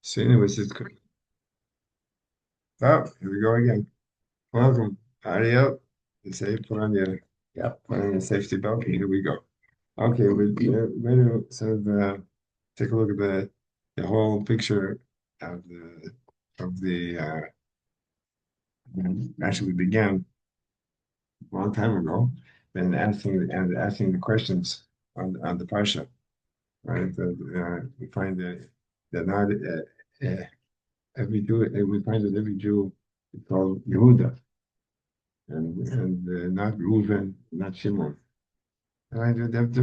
So anyways, oh, here we go again. Welcome. Howdy up. You say put on your safety belt. Here we go. Okay, we're going to sort of take a look at the whole picture of the actually we began a long time ago, and asking the questions on the parsha, right? We find that not every Jew we find that every Jew is called Yehuda and not Reuven, not Shimon. And I did have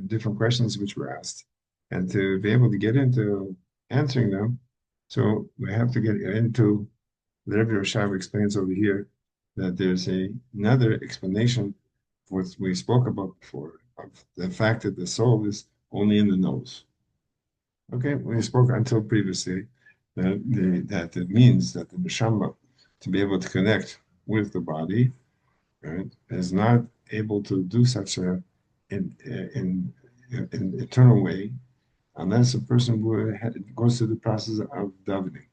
different questions which were asked, and to be able to get into answering them, so we have to get into the Rebbe Rashab explains over here that there's another explanation for what we spoke about before of the fact that the soul is only in the nose. Okay, we spoke until previously that it means that the neshama to be able to connect with the body, right, is not able to do such a in eternal way unless a person goes through the process of davening.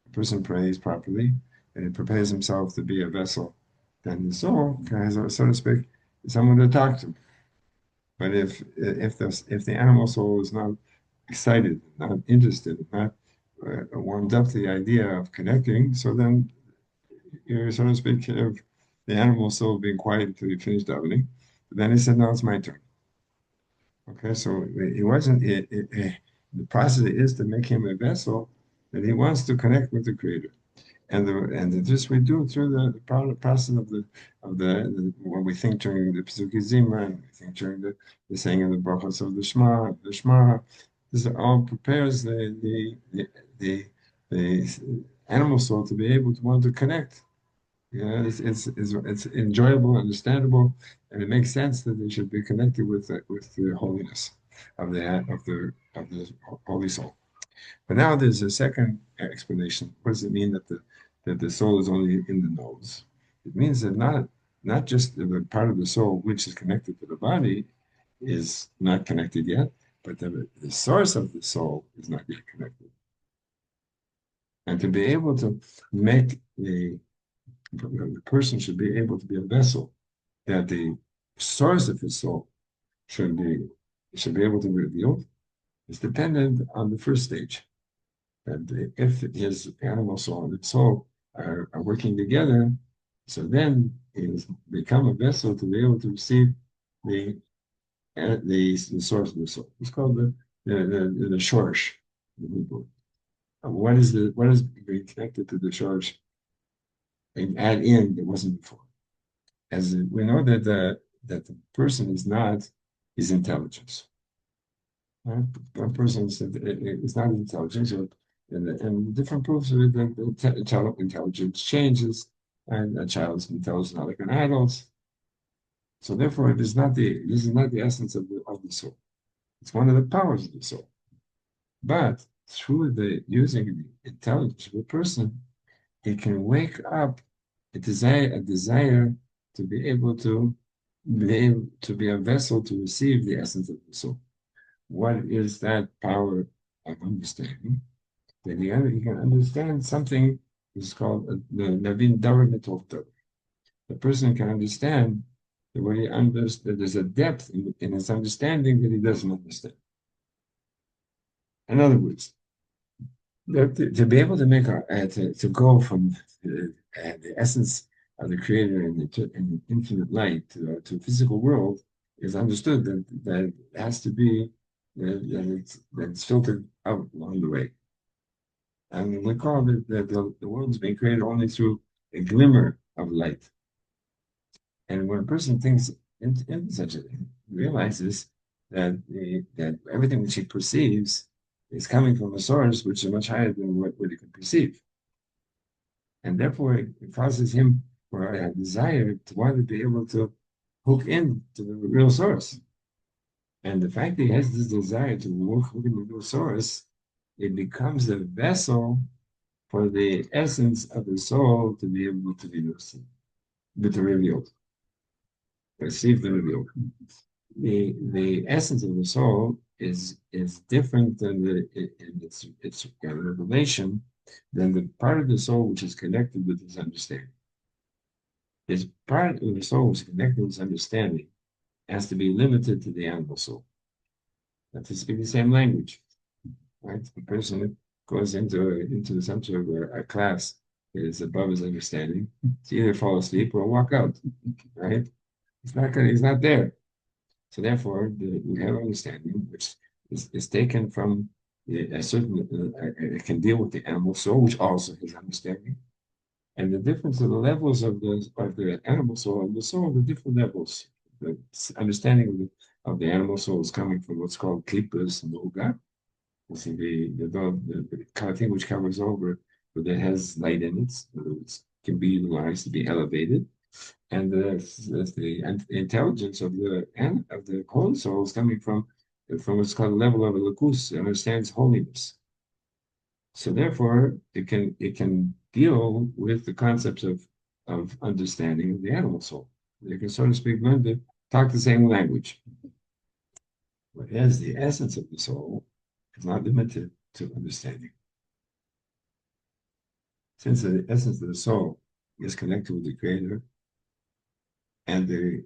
A person prays properly and he prepares himself to be a vessel. Then the soul has, so to speak, someone to talk to. But if the animal soul is not excited, not interested, not warmed up to the idea of connecting, so then you're, so to speak, of the animal soul being quiet until you finish davening. But then he said, "No, it's my turn." Okay, so he wasn't. The process is to make him a vessel that he wants to connect with the Creator, and this we do through the process of the when we think during the Pesukei Zimra, and we think during the saying of the brachos of the Shema. This all prepares the animal soul to be able to want to connect. Yeah, it's enjoyable, understandable, and it makes sense that they should be connected with the holiness of the holy soul. But now there's a second explanation. What does it mean that the soul is only in the nose? It means that not just the part of the soul which is connected to the body is not connected yet, but the source of the soul is not yet connected. And to be able to make the person should be able to be a vessel that the source of his soul should be should be able to reveal is dependent on the first stage. And if his animal soul and his soul are working together, so then he's become a vessel to be able to receive the the source of the soul. It's called the shorsh. What is being connected to the shorsh and add in that wasn't before? As we know that the person is not his intelligence. Right? A person is not intelligence, and different proofs of it that the intelligence changes, and a child's intelligence is not like an adult. So therefore, this is not the essence of the soul. It's one of the powers of the soul. But through the using the intelligence of a person, it can wake up a desire to be a vessel to receive the essence of the soul. What is that power of understanding? That he can understand something is called the Navin Davar Mitov. The person can understand that when he understands that there's a depth in his understanding that he doesn't understand. In other words, to be able to make to go from the essence of the Creator in the infinite light to a physical world is understood that it has to be that it's filtered out along the way. And we call it that the world is being created only through a glimmer of light. And when a person thinks in such a thing, realizes that everything which he perceives is coming from a source which is much higher than what he could perceive. And therefore, it causes him or a desire to want to be able to hook in to the real source. And the fact that he has this desire to hook in the real source, it becomes a vessel for the essence of the soul to be able to be revealed, perceived and revealed. The essence of the soul is different than in its revelation than the part of the soul which is connected with his understanding. His part of the soul which is connected with his understanding has to be limited to the animal soul. Not to speak the same language, right? The person goes into some sort of a class that is above his understanding, to either fall asleep or walk out, right? He's not there. So therefore, we have understanding which is taken from a certain, it can deal with the animal soul, which also has understanding. And the difference of the levels of the animal soul and the soul, the different levels. The understanding of the animal soul is coming from what's called klippas and yoga. You see the kind of thing which covers over, but that has light in it, it can be utilized to be elevated. And the intelligence of the holy soul is coming from what's called the level of a lakus, it understands holiness. So therefore, it can deal with the concepts of understanding of the animal soul. They can, so to speak, learn to talk the same language. Whereas the essence of the soul is not limited to understanding. Since the essence of the soul is connected with the Creator, and the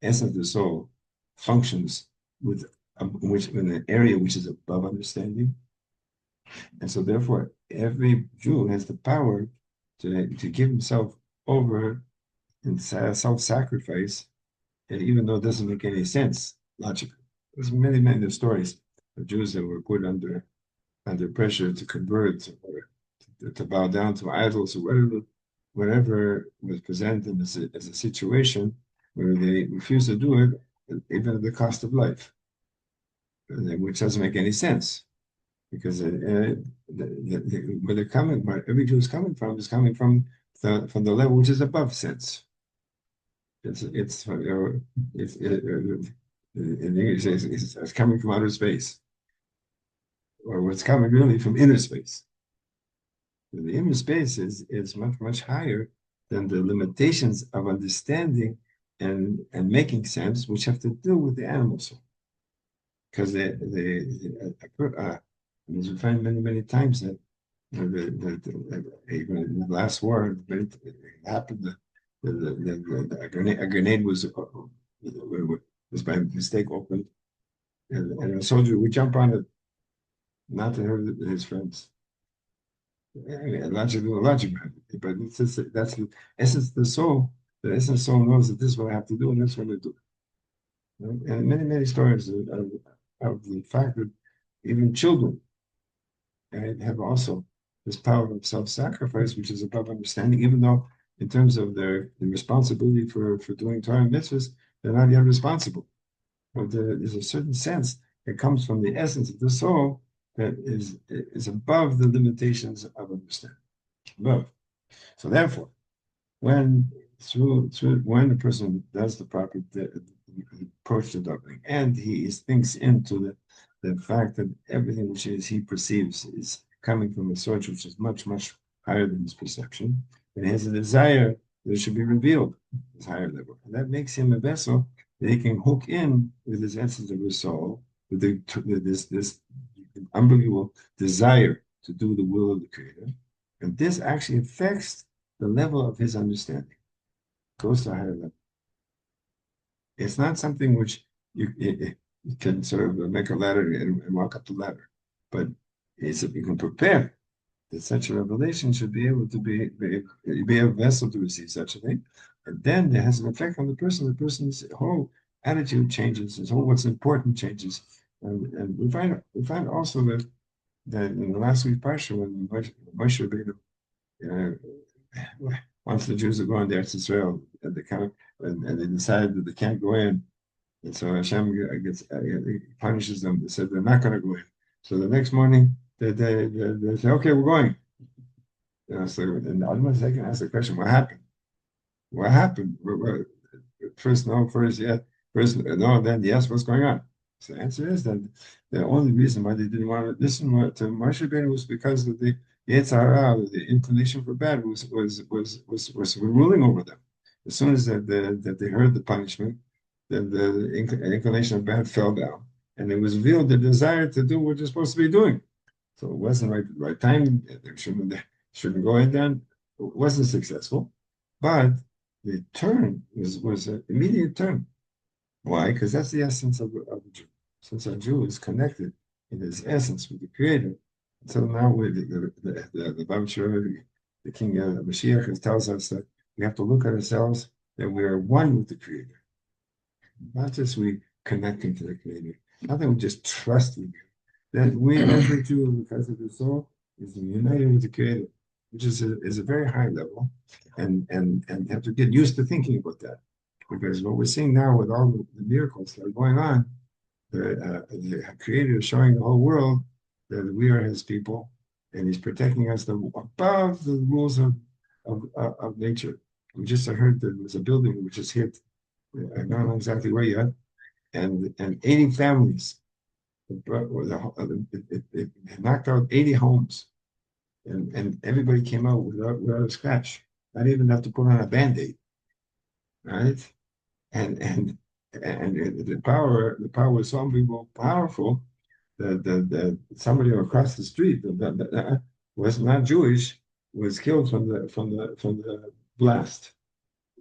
essence of the soul functions with which in an area which is above understanding, and so therefore every Jew has the power to give himself over in self-sacrifice, and even though it doesn't make any sense logically. There's many stories of Jews that were put under pressure to convert or to bow down to idols or whatever was presented as a situation where they refused to do it, even at the cost of life, which doesn't make any sense because where they're coming, where every Jew is coming from from the level which is above sense. It's in English it's coming from outer space, or what's coming really from inner space. The inner space is much higher than the limitations of understanding and making sense, which have to do with the animal soul. Because as we find many times that even in the last war, it happened that a grenade was by mistake opened, and a soldier would jump on it, not to hurt his friends. Logic, but that's the essence of the soul. The essence of the soul knows that this is what I have to do, and that's what I do. And many stories of the fact that even children, right, have also this power of self-sacrifice, which is above understanding, even though in terms of the responsibility for doing Torah and mitzvahs, they're not yet responsible. But there's a certain sense that comes from the essence of the soul that is above the limitations of understanding. Above. So therefore, when when a person does the proper approach to davening, and he thinks into the fact that everything which he perceives is coming from a source which is much higher than his perception, and he has a desire that it should be revealed at this higher level, and that makes him a vessel that he can hook in with his essence of his soul, with this unbelievable desire to do the will of the Creator, and this actually affects the level of his understanding, goes to a higher level. It's not something which you can sort of make a ladder and walk up the ladder, but you can prepare that such a revelation should be able to be a vessel to receive such a thing, and then it has an effect on the person. The person's whole attitude changes, his whole what's important changes, and we find also that in the last week's parsha when Moshe Rabbeinu wants the Jews to go into Eretz Israel, and they decide that they can't go in, and so Hashem punishes them. They said they're not going to go in. So the next morning they say, "Okay, we're going." So and Adonai can ask the question, "What happened? What happened? First no, first yes, first no, then yes. What's going on?" So the answer is that the only reason why they didn't want to listen to Moshe Rabbeinu was because of the Yetzer Hara, the inclination for bad, was ruling over them. As soon as that they heard the punishment, the inclination of bad fell down, and it was revealed the desire to do what you're supposed to be doing. So it wasn't right time. They shouldn't go in then. It wasn't successful, but the turn was an immediate turn. Why? Because that's the essence of a Jew. Since a Jew is connected in his essence with the Creator, until now, with the Bab Shira, the King Mashiach tells us that we have to look at ourselves that we are one with the Creator, not just we connecting to the Creator, not that we just trust in Him. That we, every Jew, because of the soul, is united with the Creator, which is a very high level, and have to get used to thinking about that. Because what we're seeing now with all the miracles that are going on, the Creator is showing the whole world that we are His people, and He's protecting us above the rules of nature. We just heard there was a building which is hit. I don't know exactly where yet, and 80 families. It knocked out 80 homes, and everybody came out without a scratch. Not even have to put on a band-aid, right? And the power was so unbelievable powerful that somebody across the street that was not Jewish was killed from the blast.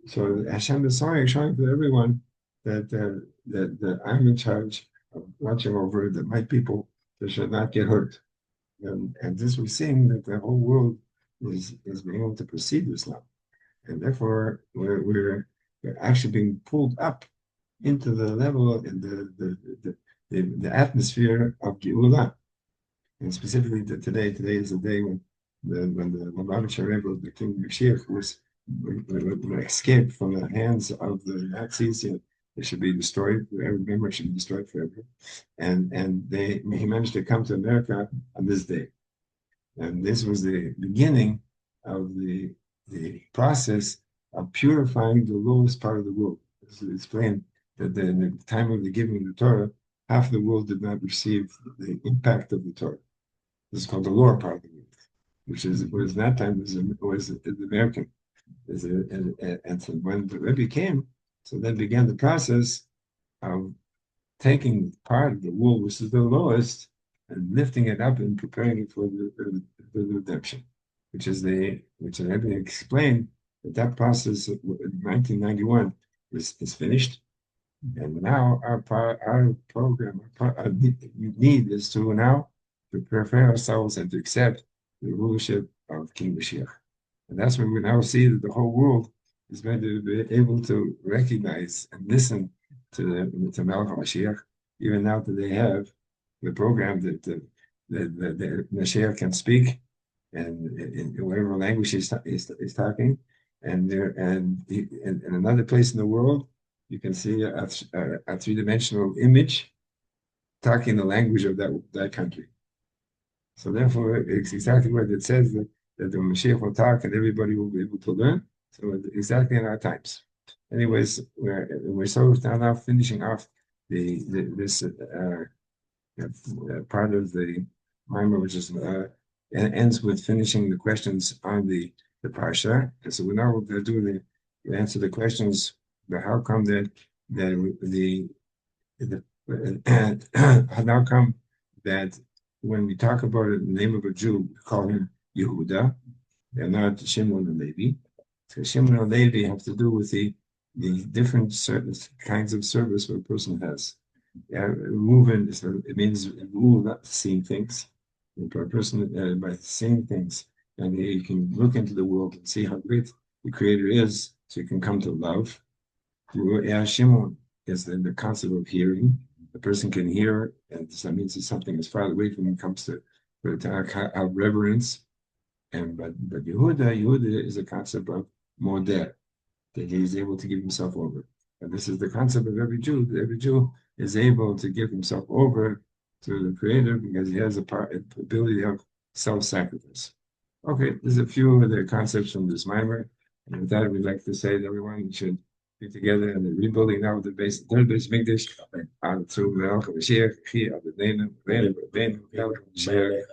So Hashem is showing to everyone that I'm in charge of watching over that my people they should not get hurt. And this we're seeing that the whole world is being able to perceive this now. And therefore we're actually being pulled up into the level and the atmosphere of Geulah. And specifically today is the day when the Lubavitcher Rebbe, the King Mashiach, was escaped from the hands of the Nazis. And they should be destroyed. Every memory should be destroyed forever. And he managed to come to America on this day. And this was the beginning of the process of purifying the lowest part of the world. This is explained that in the time of the giving of the Torah, half the world did not receive the impact of the Torah. This is called the lower part of the world, which was that time was the American. And so when the Rebbe came, so then began the process of taking part of the world, which is the lowest, and lifting it up and preparing it for the redemption, which the Rebbe explained that process in 1991 is finished. And now our program, our need is to now to prepare ourselves and to accept the rulership of King Mashiach. And that's when we now see that the whole world is going to be able to recognize and listen to Melech Mashiach. Even now that they have the program that the Mashiach can speak and in whatever language he's talking. And in another place in the world, you can see a three-dimensional image talking the language of that country. So therefore, it's exactly what it says that the Mashiach will talk and everybody will be able to learn. So exactly in our times. Anyways, we're so now finishing off this part of the Mimer, which is ends with finishing the questions on the parsha. And so we're now going to answer the questions. But how come that how come that when we talk about the name of a Jew, we call him Yehuda, and not Shimon and Levi? So Shimon and Levi have to do with the different kinds of service that a person has. Moving, it means not seeing things. For a person, by seeing things, and you can look into the world and see how great the Creator is, so you can come to love. Shimon is the concept of hearing. The person can hear, and that means that something is far away from him, comes to have reverence. But Yehuda is a concept of modeh, that he is able to give himself over. And this is the concept of every Jew. Every Jew is able to give himself over to the Creator because he has ability of self-sacrifice. Okay, there's a few of the concepts from this mimer. And with that, we'd like to say that everyone should be together in the rebuilding now of the third base Mikdash through Melech Mashiach, Chi Adonai, Rabbeinu, Melech Mashiach.